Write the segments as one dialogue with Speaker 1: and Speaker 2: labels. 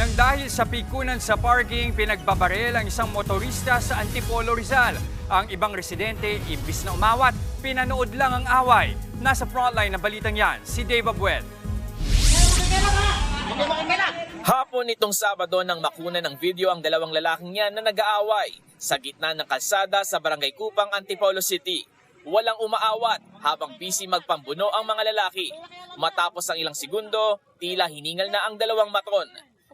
Speaker 1: Nang dahil sa pikunan sa parking, pinagbabaril ang isang motorista sa Antipolo, Rizal. Ang ibang residente, imbis na umawat, pinanood lang ang away. Nasa frontline ng balitang yan, si Dave Abuel.
Speaker 2: Hapon nitong Sabado nang makuna ng video ang dalawang lalaking yan na nag-aaway sa gitna ng kalsada sa Barangay Kupang, Antipolo City. Walang umaawat habang busy magpambuno ang mga lalaki. Matapos ang ilang segundo, tila hiningal na ang dalawang maton.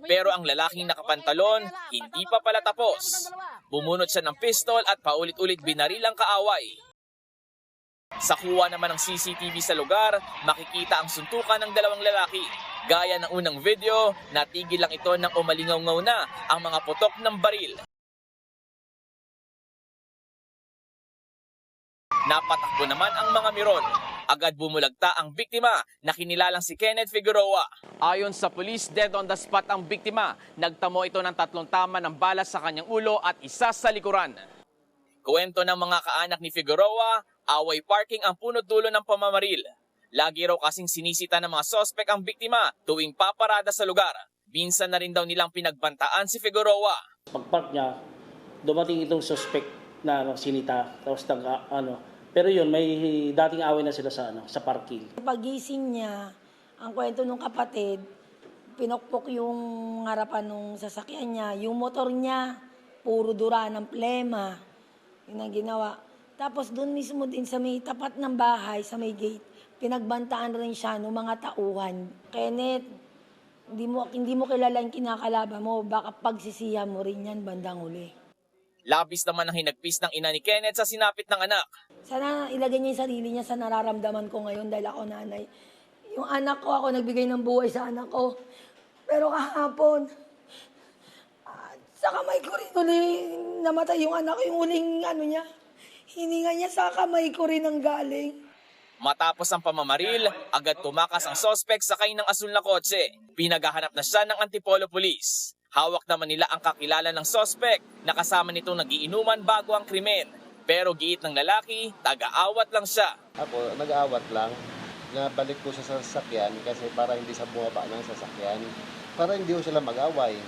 Speaker 2: Pero ang lalaking nakapantalon, hindi pa pala tapos. Bumunot siya ng pistol at paulit-ulit binaril ang kaaway. Sa kuha naman ng CCTV sa lugar, makikita ang suntukan ng dalawang lalaki. Gaya ng unang video, natigil lang ito nang umalingaw-ngaw na ang mga putok ng baril. Napatakbo naman ang mga miron. Agad bumulagta ang biktima na kinilalang si Kenneth Figueroa. Ayon sa pulis, dead on the spot ang biktima. Nagtamo ito ng 3 tama ng bala sa kanyang ulo at isa sa likuran. Kuwento ng mga kaanak ni Figueroa, away parking ang punot dulo ng pamamaril. Lagi raw kasing sinisita ng mga sospek ang biktima tuwing paparada sa lugar. Minsan na rin daw nilang pinagbantaan si Figueroa.
Speaker 3: Pagpark niya, dumating itong suspect na sinita, tapos pero yun, may dating away na sila sa parking.
Speaker 4: Pagising niya, ang kwento ng kapatid, pinokpok yung harapan ng sasakyan niya. Yung motor niya, puro dura ng plema. Yun ang ginawa. Tapos doon mismo din sa may tapat ng bahay, sa may gate, pinagbantaan rin siya ng mga tauhan. Kenneth, hindi mo kilala yung kinakalaban mo, baka pagsisihan mo rin yan bandang uli.
Speaker 2: Labis naman ang hinagpis ng ina ni Kenneth sa sinapit ng anak.
Speaker 4: Sana ilagay niya yung sarili niya sa nararamdaman ko ngayon dahil ako nanay. Yung anak ko, ako nagbigay ng buhay sa anak ko. Pero kahapon, sa kamay ko rin uli namatay yung anak ko, yung uling niya. Hininga niya sa kamay ko rin ang galing.
Speaker 2: Matapos ang pamamaril, agad tumakas ang sospek sakay ng asul na kotse. Pinaghahanap na siya ng Antipolo Police. Hawak naman nila ang kakilala ng sospek na kasama nitong nagiinuman bago ang krimen. Pero giit ng lalaki, taga-awat lang siya.
Speaker 5: Ako, nag-aawat lang. Nabalik ko siya sa sasakyan kasi para hindi siya bumaba ng sasakyan. Para hindi ko sila mag-away.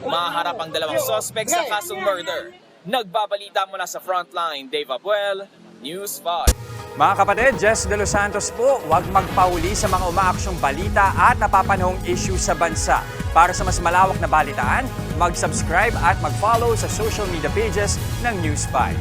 Speaker 2: Maharap ang dalawang sospek sa kasong murder. Nagbabalita mula sa frontline, Dave Abuel, News 5.
Speaker 1: Mga kapatid, Jess De Los Santos po, huwag magpauli sa mga umaaksyong balita at napapanahong issue sa bansa. Para sa mas malawak na balitaan, mag-subscribe at mag-follow sa social media pages ng News 5.